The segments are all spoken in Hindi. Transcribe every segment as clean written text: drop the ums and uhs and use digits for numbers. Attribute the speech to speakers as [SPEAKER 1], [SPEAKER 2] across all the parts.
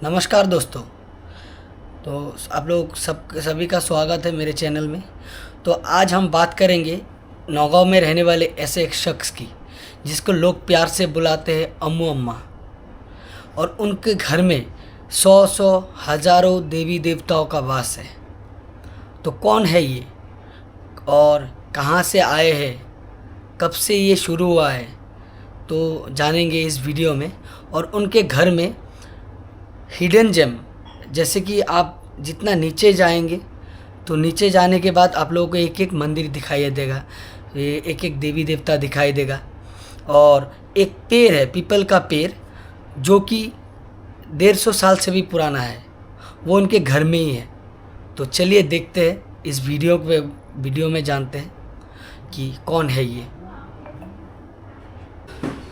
[SPEAKER 1] नमस्कार दोस्तों। तो आप लोग सभी का स्वागत है मेरे चैनल में। तो आज हम बात करेंगे नौगांव में रहने वाले ऐसे एक शख्स की जिसको लोग प्यार से बुलाते हैं अम्मू अम्मा, और उनके घर में सौ हज़ारों देवी देवताओं का वास है। तो कौन है ये और कहाँ से आए हैं, कब से ये शुरू हुआ है, तो जानेंगे इस वीडियो में। और उनके घर में हिडन जेम, जैसे कि आप जितना नीचे जाएंगे तो नीचे जाने के बाद आप लोगों को एक एक मंदिर दिखाई देगा, एक एक देवी देवता दिखाई देगा। और एक पेड़ है, पीपल का पेड़, जो कि 150 साल से भी पुराना है, वो उनके घर में ही है। तो चलिए देखते हैं, इस वीडियो में जानते हैं कि कौन है ये।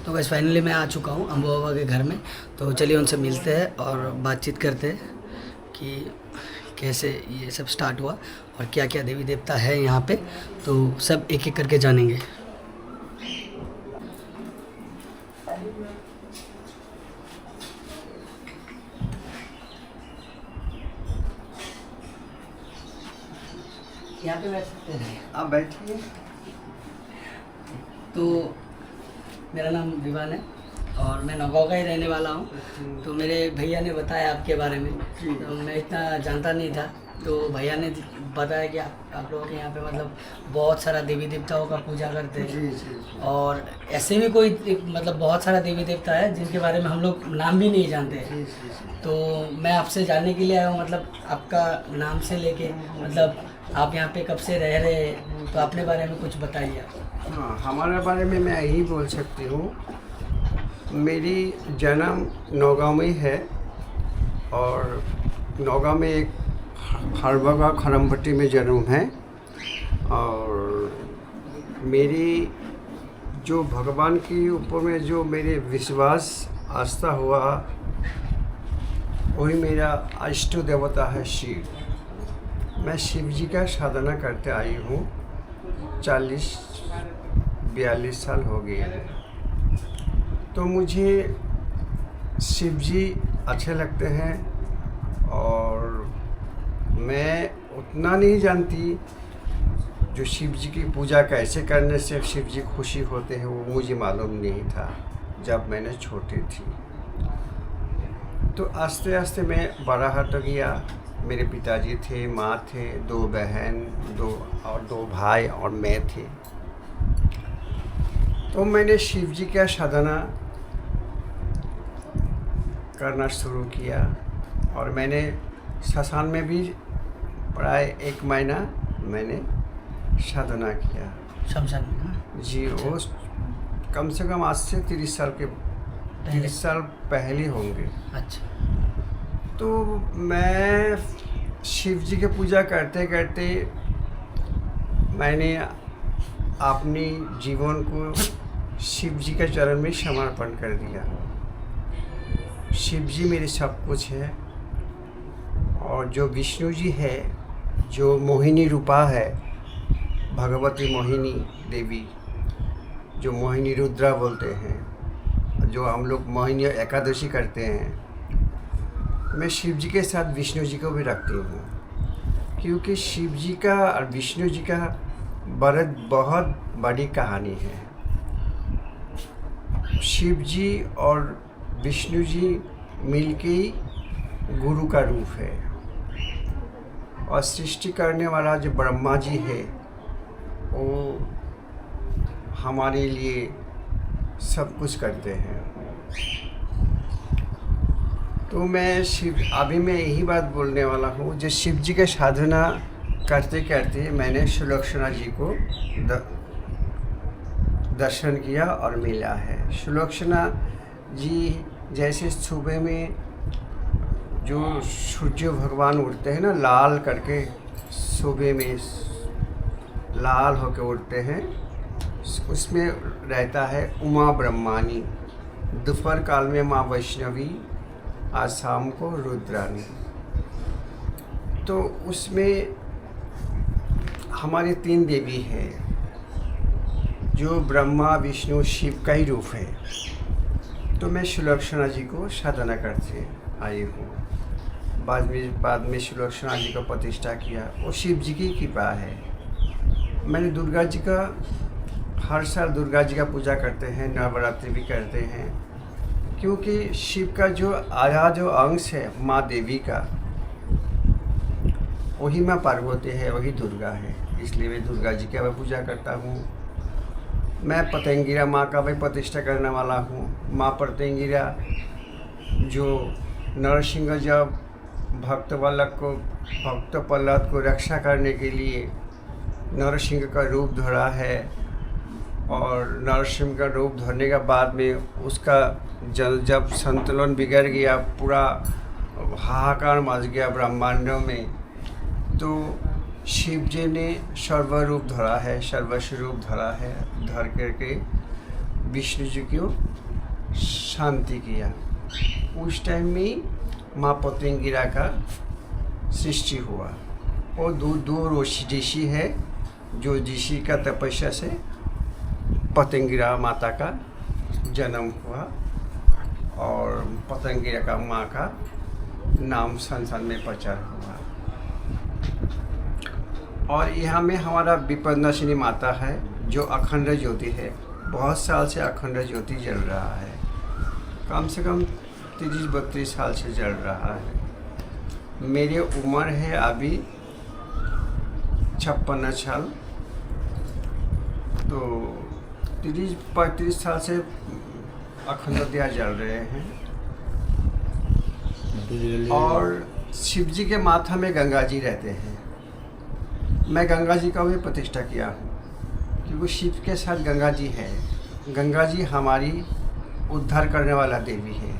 [SPEAKER 1] तो बस फाइनली मैं आ चुका हूँ अम्बू बाबा के घर में। तो चलिए उनसे मिलते हैं और बातचीत करते हैं कि कैसे ये सब स्टार्ट हुआ और क्या क्या देवी देवता है यहाँ पे। तो सब एक एक करके जानेंगे। यहाँ पे बैठ सकते हैं,
[SPEAKER 2] आप बैठिए।
[SPEAKER 1] तो मेरा नाम विवान है और मैं नौगांव का ही रहने वाला हूँ। तो मेरे भैया ने बताया आपके बारे में, तो मैं इतना जानता नहीं था। तो भैया ने बताया कि आप लोगों के यहाँ पे मतलब बहुत सारा देवी देवताओं का पूजा करते हैं, और ऐसे भी कोई मतलब बहुत सारा देवी देवता है जिनके बारे में हम लोग नाम भी नहीं जानते हैं। तो मैं आपसे जानने के लिए आया हूँ, मतलब आपका नाम से लेके मतलब आप यहाँ पे कब से रह रहे हैं, तो अपने बारे में कुछ बताइए आप।
[SPEAKER 2] हाँ, हमारे बारे में मैं यही बोल सकती हूँ। मेरी जन्म नौगांव में है और नौगांव में एक हरबगा खरमपट्टी में जन्म है। और मेरी जो भगवान के ऊपर में जो मेरे विश्वास आस्था हुआ, वही मेरा इष्ट देवता है शिव। मैं शिव जी का साधना करते आई हूँ, 40-42 साल हो गए हैं। तो मुझे शिव जी अच्छे लगते हैं, और मैं उतना नहीं जानती जो शिव जी की पूजा कैसे करने से शिव जी खुशी होते हैं, वो मुझे मालूम नहीं था जब मैंने छोटी थी। तो आस्ते आस्ते मैं बड़ा होता गया। मेरे पिताजी थे, माँ थे, 2 बहन, 2 भाई और मैं थे। तो मैंने शिव जी का साधना करना शुरू किया, और मैंने शमशान में भी प्राय 1 महीना मैंने साधना किया।
[SPEAKER 1] शमशान में?
[SPEAKER 2] जी, वो कम से कम आज से 30 साल पहले होंगे।
[SPEAKER 1] अच्छा।
[SPEAKER 2] तो मैं शिव जी की पूजा करते करते मैंने अपनी जीवन को शिव जी के चरण में समर्पण कर दिया। शिव जी मेरे सब कुछ है, और जो विष्णु जी है, जो मोहिनी रूपा है, भगवती मोहिनी देवी, जो मोहिनी रुद्रा बोलते हैं, जो हम लोग मोहिनी एकादशी करते हैं, मैं शिव जी के साथ विष्णु जी को भी रखती हूँ, क्योंकि शिव जी का और विष्णु जी का बहुत बड़ी कहानी है। शिव जी और विष्णु जी मिलके ही गुरु का रूप है, और सृष्टि करने वाला जो ब्रह्मा जी है, वो हमारे लिए सब कुछ करते हैं। तो मैं अभी मैं यही बात बोलने वाला हूँ, जो शिव जी के साधना करते करते मैंने सुलक्षणा जी को दर्शन किया और मिला है। सुलक्षणा जी जैसे सुबह में जो सूर्य भगवान उठते हैं ना, लाल करके सुबह में लाल होकर उठते हैं, उसमें रहता है उमा ब्रह्मानी, दोपहर काल में माँ वैष्णवी, आज शाम को रुद्रानी। तो उसमें हमारी 3 देवी है, जो ब्रह्मा विष्णु शिव का ही रूप है। तो मैं सुलक्षणा जी को साधना करते आई हूँ। बाद में सुलक्षणा जी का प्रतिष्ठा किया, वो शिव जी की कृपा है। मैंने दुर्गा जी का, हर साल दुर्गा जी का पूजा करते हैं, नवरात्रि भी करते हैं, क्योंकि शिव का जो आधा जो अंश है माँ देवी का, वही माँ पार्वती है, वही दुर्गा है, इसलिए मैं दुर्गा जी का भी पूजा करता हूँ। मैं पतंगिरा माँ का भी प्रतिष्ठा करने वाला हूँ। माँ पतंगिरा जो नरसिंह जब भक्त प्रहलाद को रक्षा करने के लिए नरसिंह का रूप धरा है, और नरसिंह का रूप धरने के बाद में उसका जब संतुलन बिगड़ गया, पूरा हाहाकार मच गया ब्रह्मांड में, तो शिव जी ने सर्वरूप धरा है, सर्वस्वरूप धरा है, धर करके विष्णु जी को शांति किया। उस टाइम में माँ पतंगिरा का सृष्टि हुआ। और दो ऋषि है, जो ऋषि का तपस्या से पतंगिरा माता का जन्म हुआ, और पतंगिरा का माँ का नाम संसार में प्रचार हुआ। और यहाँ में हमारा विपन्नसिनी माता है, जो अखंड ज्योति है। बहुत साल से अखंड ज्योति जल रहा है, कम से कम 30-32 साल से जल रहा है। मेरी उम्र है अभी 56 साल, तो 30-35 साल से अखंड दिया जल रहे हैं। और शिव जी के माथा में गंगा जी रहते हैं। मैं गंगा जी का भी प्रतिष्ठा किया हूँ, क्योंकि शिव के साथ गंगा जी है। गंगा जी हमारी उद्धार करने वाला देवी है,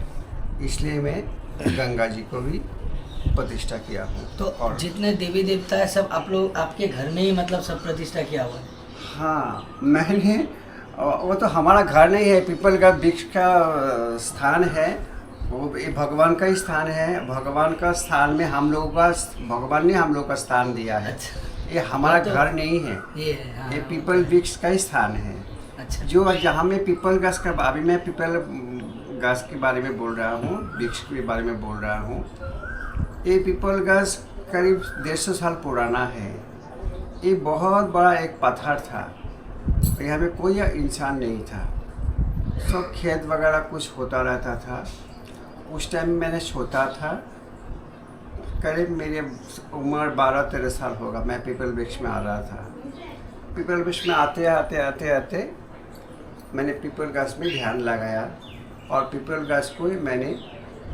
[SPEAKER 2] इसलिए मैं गंगा जी को भी प्रतिष्ठा किया हूँ।
[SPEAKER 1] तो
[SPEAKER 2] और
[SPEAKER 1] जितने देवी देवता है सब आप लोग आपके घर में ही मतलब सब प्रतिष्ठा किया हुआ है?
[SPEAKER 2] हाँ, मैंने, वो तो हमारा घर नहीं है, पीपल का वृक्ष का स्थान है, वो ये भगवान का ही स्थान है। भगवान का स्थान में हम लोगों का, भगवान ने हम लोग का स्थान दिया है।
[SPEAKER 1] अच्छा,
[SPEAKER 2] ये हमारा
[SPEAKER 1] तो
[SPEAKER 2] घर नहीं है,
[SPEAKER 1] ये है, हाँ,
[SPEAKER 2] ये पीपल वृक्ष का ही स्थान है।
[SPEAKER 1] अच्छा,
[SPEAKER 2] जो जहाँ में पीपल गाछ का, अभी मैं पीपल गाछ के बारे में बोल रहा हूँ, वृक्ष के बारे में बोल रहा हूँ। ये पीपल गाछ करीब 150 साल पुराना है। ये बहुत बड़ा एक पत्थर था, यहाँ में कोई इंसान नहीं था, सब खेत वगैरह कुछ होता रहता था। उस टाइम मैंने छोटा था, करीब मेरे उम्र 12-13 साल होगा, मैं पीपल वृक्ष में आ रहा था। पीपल वृक्ष में आते मैंने पीपल गाछ में ध्यान लगाया, और पीपल गाछ को मैंने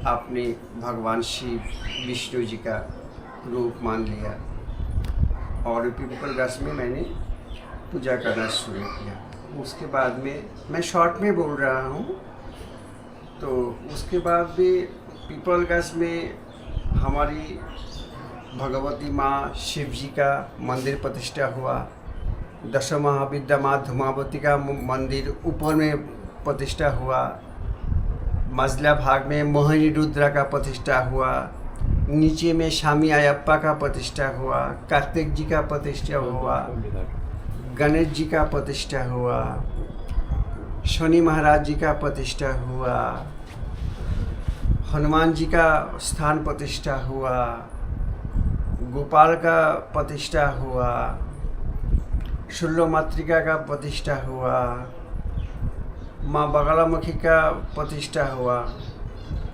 [SPEAKER 2] अपने भगवान शिव विष्णु जी का रूप मान लिया, और पीपल गाछ में मैंने पूजा करना शुरू किया। उसके बाद में मैं शॉर्ट में बोल रहा हूँ, तो उसके बाद भी पीपल गाछ में हमारी भगवती माँ शिव जी का मंदिर प्रतिष्ठा हुआ। दश महाविद्या माँ धूमावती का मंदिर ऊपर में प्रतिष्ठा हुआ। मझला भाग में मोहिनी रुद्रा का प्रतिष्ठा हुआ। नीचे में स्वामी अयप्पा का प्रतिष्ठा हुआ। कार्तिक जी का प्रतिष्ठा हुआ। गणेश जी का प्रतिष्ठा हुआ। शनि महाराज जी का प्रतिष्ठा हुआ। हनुमान जी का स्थान प्रतिष्ठा हुआ। गोपाल का प्रतिष्ठा हुआ। शूल्य मातृका का प्रतिष्ठा हुआ। माँ बगलामुखी का प्रतिष्ठा हुआ।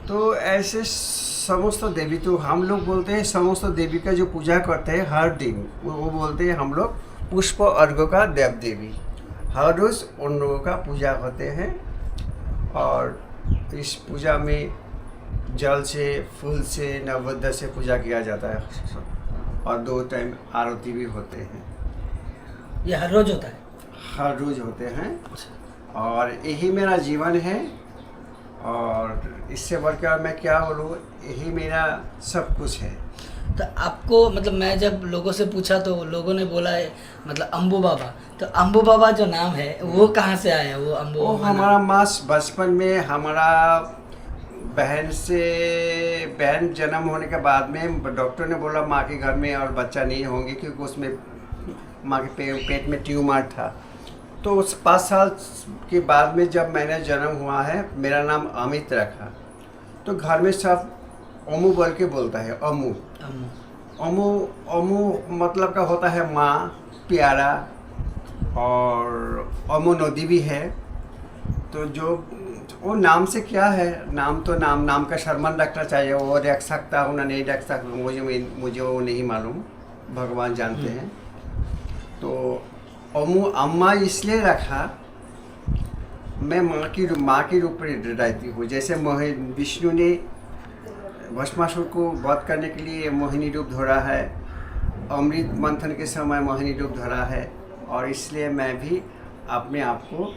[SPEAKER 2] तो ऐसे समस्त देवी, तो हम लोग बोलते हैं समस्त देवी का जो पूजा करते हैं हर दिन, वो बोलते हैं हम लोग पुष्प अर्घ्य का देव देवी। हर रोज़ उन लोगों का पूजा होते हैं, और इस पूजा में जल से, फूल से, नैवेद्य से पूजा किया जाता है, और 2 टाइम आरती भी होते हैं।
[SPEAKER 1] ये हर रोज होता है?
[SPEAKER 2] हर रोज़ होते हैं, और यही मेरा जीवन है, और इससे बढ़कर मैं क्या बोलूँ, यही मेरा सब कुछ है।
[SPEAKER 1] तो आपको मतलब मैं जब लोगों से पूछा तो लोगों ने बोला है मतलब अम्बू बाबा, तो अम्बू बाबा जो नाम है वो कहाँ से आया? वो अम्बू
[SPEAKER 2] वो
[SPEAKER 1] बाबा
[SPEAKER 2] हमारा माँ बचपन में, हमारा बहन जन्म होने के बाद में डॉक्टर ने बोला माँ के घर में और बच्चा नहीं होंगे, क्योंकि उसमें माँ के पेट में ट्यूमर था। तो उस 5 साल के बाद में जब मैंने जन्म हुआ है, मेरा नाम अमित रखा। तो घर में सब अमू बोल के बोलता है, अमू। अमू अमू मतलब का होता है माँ, प्यारा। और अमू नदी भी है। तो जो वो नाम से क्या है, नाम तो नाम का शर्मन रखना चाहिए। वो रख सकता हूँ ना नहीं रख सकता, मुझे वो नहीं मालूम, भगवान जानते हैं। तो अमू अम्मा इसलिए रखा, मैं माँ की रूप में रहती हूँ। जैसे विष्णु ने भस्मासुर को वध करने के लिए मोहिनी रूप धरा है, अमृत मंथन के समय मोहिनी रूप धरा है, और इसलिए मैं भी अपने आप को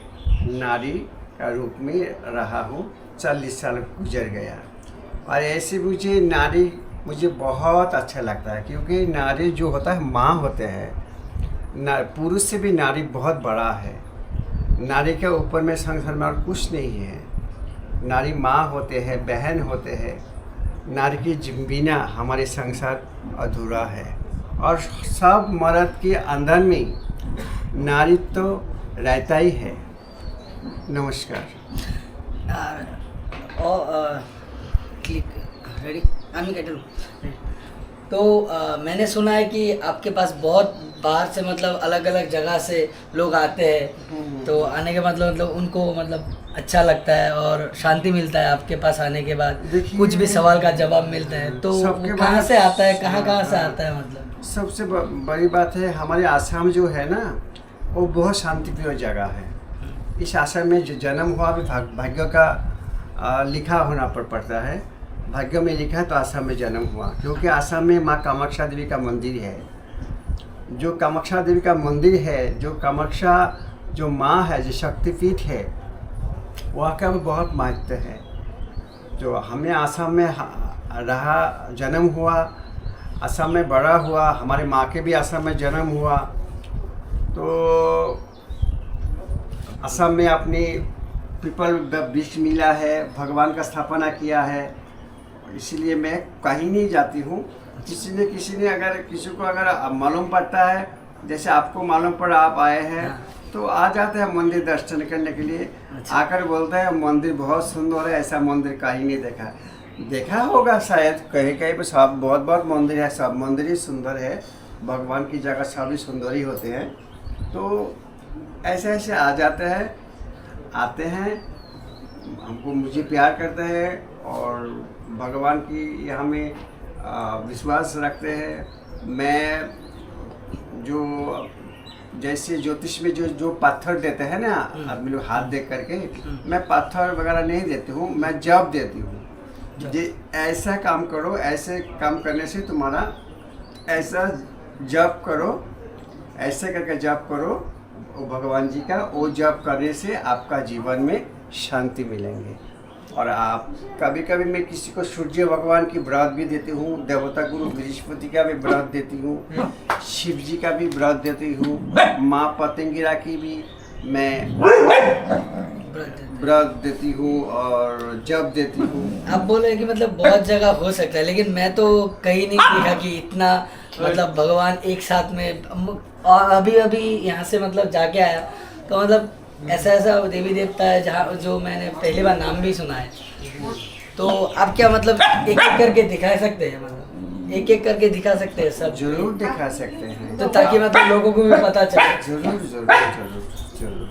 [SPEAKER 2] नारी का रूप में रहा हूँ। 40 साल गुजर गया, और ऐसे मुझे बहुत अच्छा लगता है, क्योंकि नारी जो होता है माँ होते हैं। पुरुष से भी नारी बहुत बड़ा है। नारी के ऊपर में संसार में और कुछ नहीं है। नारी माँ होते हैं, बहन होते हैं। नारी के बिना हमारे संसार अधूरा है। और सब मर्द के अंदर में नारी तो रहता ही है। नमस्कार।
[SPEAKER 1] क्लिक रेडी, तो मैंने सुना है कि आपके पास बहुत बाहर से मतलब अलग अलग जगह से लोग आते हैं। तो आने के मतलब उनको मतलब अच्छा लगता है और शांति मिलता है आपके पास आने के बाद। कुछ भी सवाल का जवाब मिलता है। तो कहाँ से आता है, कहाँ से आता है? मतलब
[SPEAKER 2] सबसे बड़ी बात है, हमारे आसाम जो है ना, वो बहुत शांतिप्रिय जगह है। इस आसाम में जो जन्म हुआ भी भाग्य का लिखा होना पड़ता है। भाग्य में लिखा है तो आसाम में जन्म हुआ, क्योंकि आसाम में माँ कामाख्या देवी का मंदिर है। जो कामाख्या देवी का मंदिर है, जो कामाख्या जो माँ है, जो शक्तिपीठ है, वहाँ का भी बहुत महत्व है। जो हमें आसाम में रहा, जन्म हुआ, आसाम में बड़ा हुआ, हमारे माँ के भी आसाम में जन्म हुआ। तो असम में अपनी पीपल वृक्ष मिला है, भगवान का स्थापना किया है। इसलिए मैं कहीं नहीं जाती हूँ। किसी ने अगर किसी को अगर मालूम पड़ता है, जैसे आपको मालूम पड़ा आप आए हैं, तो आ जाते हैं मंदिर दर्शन करने के लिए। आकर बोलते हैं मंदिर बहुत सुंदर है, ऐसा मंदिर कहीं नहीं देखा होगा शायद, कहीं पे सब बहुत मंदिर है, सब मंदिर ही सुंदर है। भगवान की जगह सभी सुंदर ही होते हैं। तो ऐसे आ जाते हैं, आते हैं, मुझे प्यार करते हैं और भगवान की हमें विश्वास रखते हैं। मैं जो जैसे ज्योतिष में जो पत्थर देते हैं ना आदमी लोग हाथ देख करके, मैं पत्थर वगैरह नहीं देती हूँ, मैं जप देती हूँ। ऐसा काम करो, ऐसे काम करने से तुम्हारा ऐसा जप करो, ऐसे करके जप करो वो भगवान जी का, वो जप करने से आपका जीवन में शांति मिलेंगे। और आप कभी मैं किसी को सूर्य भगवान की व्रत भी देती हूँ, देवता गुरु बृहस्पति का भी व्रत देती हूँ, शिव जी का भी व्रत देती हूँ, माँ पतंगिरा की भी मैं व्रत देती हूँ और जप देती हूँ।
[SPEAKER 1] आप बोल रहे हैं कि मतलब बहुत जगह हो सकता है, लेकिन मैं तो कहीं नहीं देखा कि इतना मतलब भगवान एक साथ में। और अभी यहाँ से मतलब जाके आया तो मतलब ऐसा देवी देवता है जहाँ जो मैंने पहली बार नाम भी सुना है। तो आप क्या मतलब एक करके दिखा सकते हैं, मतलब एक करके दिखा सकते हैं सब?
[SPEAKER 2] जरूर दिखा सकते हैं,
[SPEAKER 1] तो ताकि मतलब लोगों को भी पता चले।
[SPEAKER 2] जरूर।